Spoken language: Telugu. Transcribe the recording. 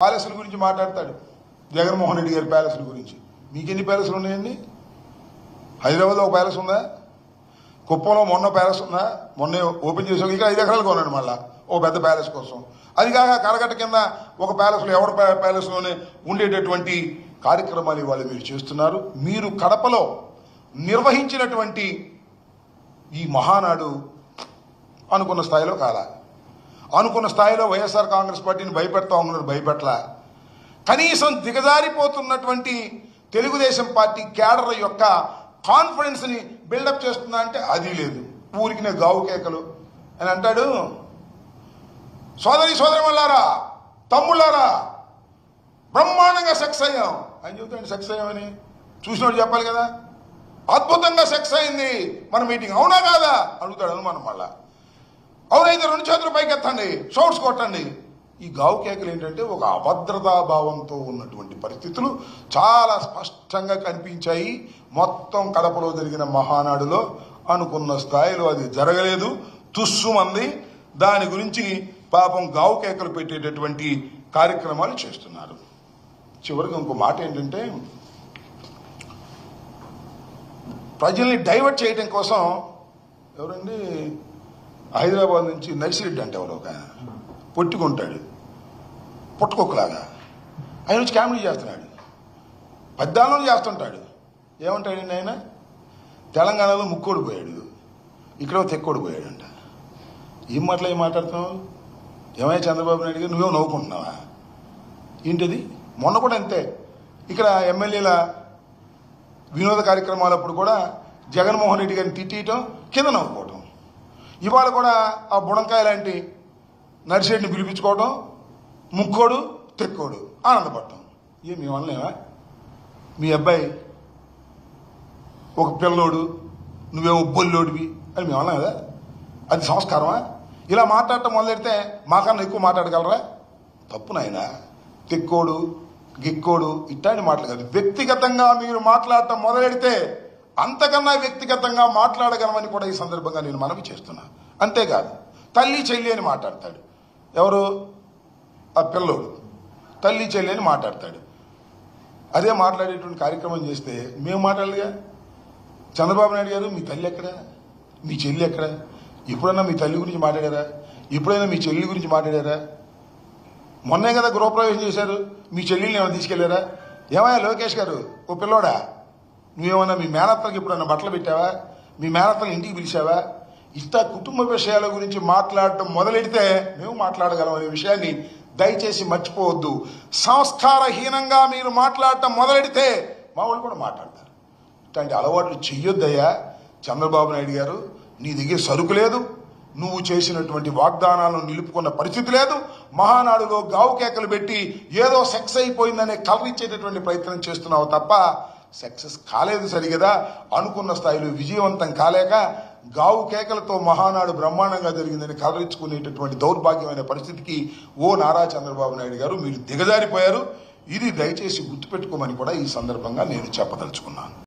ప్యాలెస్ల గురించి మాట్లాడతాడు. జగన్మోహన్ రెడ్డి గారి ప్యాలెస్ల గురించి. మీకెన్ని ప్యాలెస్లు ఉన్నాయండి? హైదరాబాద్లో ఒక ప్యాలెస్ ఉందా? కుప్పంలో మొన్న ప్యాలెస్ ఉందా? మొన్న ఓపెన్ చేసాం. ఇంకా 5 ఎకరాలు కొన్నాడు మళ్ళా ఓ పెద్ద ప్యాలెస్ కోసం. అది కాక కరగట్ట కింద ఒక ప్యాలెస్లో ఎవరి ప్యాలెస్లోనే ఉండేటటువంటి కార్యక్రమాలు ఇవాళ మీరు చేస్తున్నారు. మీరు కడపలో నిర్వహించినటువంటి ఈ మహానాడు అనుకున్న స్థాయిలో కాదా? అనుకున్న స్థాయిలో వైఎస్ఆర్ కాంగ్రెస్ పార్టీని భయపెడతా ఉన్నారు, భయపెట్టలా. కనీసం దిగజారిపోతున్నటువంటి తెలుగుదేశం పార్టీ క్యాడర్ యొక్క కాన్ఫిడెన్స్ ని బిల్డప్ చేస్తుందా అంటే అది లేదు. ఊరికినే గావు కేకలు అని అంటాడు. సోదరిమల్లారా, తమ్ముళ్ళారా, బ్రహ్మాండంగా సెక్స్ అయ్యాం అని చెబుతాడు. సెక్స్ అయ్యామని చూసినోడు చెప్పాలి కదా. అద్భుతంగా సెక్స్ అయింది మన మీటింగ్, అవునా కాదా అడుగుతాడు అనుమానం. మళ్ళా అవునైతే 2 చేతులు పైకెత్తండి, షౌట్స్ కొట్టండి. ఈ గావు కేకలు ఏంటంటే ఒక అభద్రతాభావంతో ఉన్నటువంటి పరిస్థితులు చాలా స్పష్టంగా కనిపించాయి. మొత్తం కడపలో జరిగిన మహానాడులో అనుకున్న స్థాయిలో అది జరగలేదు, తుస్సుమంది. దాని గురించి పాపం గావు కేకలు పెట్టేటటువంటి కార్యక్రమాలు చేస్తున్నారు. చివరికి ఇంకో మాట ఏంటంటే, ప్రజల్ని డైవర్ట్ చేయడం కోసం ఎవరండి హైదరాబాద్ నుంచి నర్సిరెడ్డి అంటే ఎవరు ఒక పొట్టుకుంటాడు, పుట్టుకొక్కలాగా ఆయన వచ్చి కామెడీ చేస్తున్నాడు, పద్దాలను చేస్తుంటాడు. ఏమంటాడండి ఆయన? తెలంగాణలో ముక్కోడు పోయాడు, ఇక్కడ తెక్కోడు పోయాడంట. ఏం మాట్లాడుతున్నావు? ఏమయ్యా చంద్రబాబు నాయుడు గారు, నువ్వేమో నవ్వుకుంటున్నావా ఏంటిది? మొన్న కూడా అంతే. ఇక్కడ ఎమ్మెల్యేల వినోద కార్యక్రమాలప్పుడు కూడా జగన్మోహన్ రెడ్డి గారిని తిట్టడం, కింద నవ్వుకోవడం. ఇవాళ కూడా ఆ బుడంకాయ లాంటి నర్సిరెడ్డిని పిలిపించుకోవడం, ముక్కోడు తెక్కోడు ఆనందపడటం. మీ వల్లనేవా? మీ అబ్బాయి ఒక పిల్లోడు, నువ్వేమో బొల్లోడివి అని మీ వల్ల కదా? అది సంస్కారమా? ఇలా మాట్లాడటం మొదలెడితే మాకన్నా ఎక్కువ మాట్లాడగలరా? తప్పు నాయన. తెక్కోడు గిక్కోడు ఇట్లాంటి మాటలు కాదు. వ్యక్తిగతంగా మీరు మాట్లాడటం మొదలెడితే అంతకన్నా వ్యక్తిగతంగా మాట్లాడగలమని కూడా ఈ సందర్భంగా నేను మనవి చేస్తున్నా. అంతేకాదు తల్లి చెల్లి అని మాట్లాడతాడు. ఎవరు? ఆ పిల్లోడు తల్లి చెల్లి అని మాట్లాడతాడు. అదే మాట్లాడేటువంటి కార్యక్రమం చేస్తే మేము మాట్లాడలేగా. చంద్రబాబు నాయుడు గారు, మీ తల్లి ఎక్కడ, మీ చెల్లి ఎక్కడ? ఎప్పుడైనా మీ తల్లి గురించి మాట్లాడారా? ఎప్పుడైనా మీ చెల్లి గురించి మాట్లాడారా? మొన్నే కదా గృహప్రవేశం చేశారు, మీ చెల్లిని ఏమైనా తీసుకెళ్లారా? ఏమయ్యా లోకేష్ గారు, ఓ పిల్లోడా, నువ్వేమన్నా మీ మేనత్తలకు ఎప్పుడన్నా బట్టలు పెట్టావా? మీ మేనత్తలు ఇంటికి పిలిచావా? ఇట్లా కుటుంబ విషయాల గురించి మాట్లాడటం మొదలెడితే మేము మాట్లాడగలం అనే విషయాన్ని దయచేసి మర్చిపోవద్దు. సంస్కారహీనంగా మీరు మాట్లాడటం మొదలెడితే మా వాళ్ళు కూడా మాట్లాడతారు. ఇట్లాంటి అలవాట్లు చెయ్యొద్దయ్యా. చంద్రబాబు నాయుడు గారు, నీ దగ్గర సరుకు లేదు, నువ్వు చేసినటువంటి వాగ్దానాలను నిలుపుకున్న పరిస్థితి లేదు. మహానాడులో గావు కేకలు పెట్టి ఏదో సెక్స్ అయిపోయిందనే కలరించేటటువంటి ప్రయత్నం చేస్తున్నావు తప్ప సక్సెస్ కాలేదు సరిగదా. అనుకున్న స్థాయిలో విజయవంతం కాలేక గావు కేకలతో మహానాడు బ్రహ్మాండంగా జరిగిందని కలరించుకునేటటువంటి దౌర్భాగ్యమైన పరిస్థితికి ఓ నారా చంద్రబాబు నాయుడు గారు మీరు దిగజారిపోయారు. ఇది దయచేసి గుర్తుపెట్టుకోమని కూడా ఈ సందర్భంగా నేను చెప్పదలుచుకున్నాను.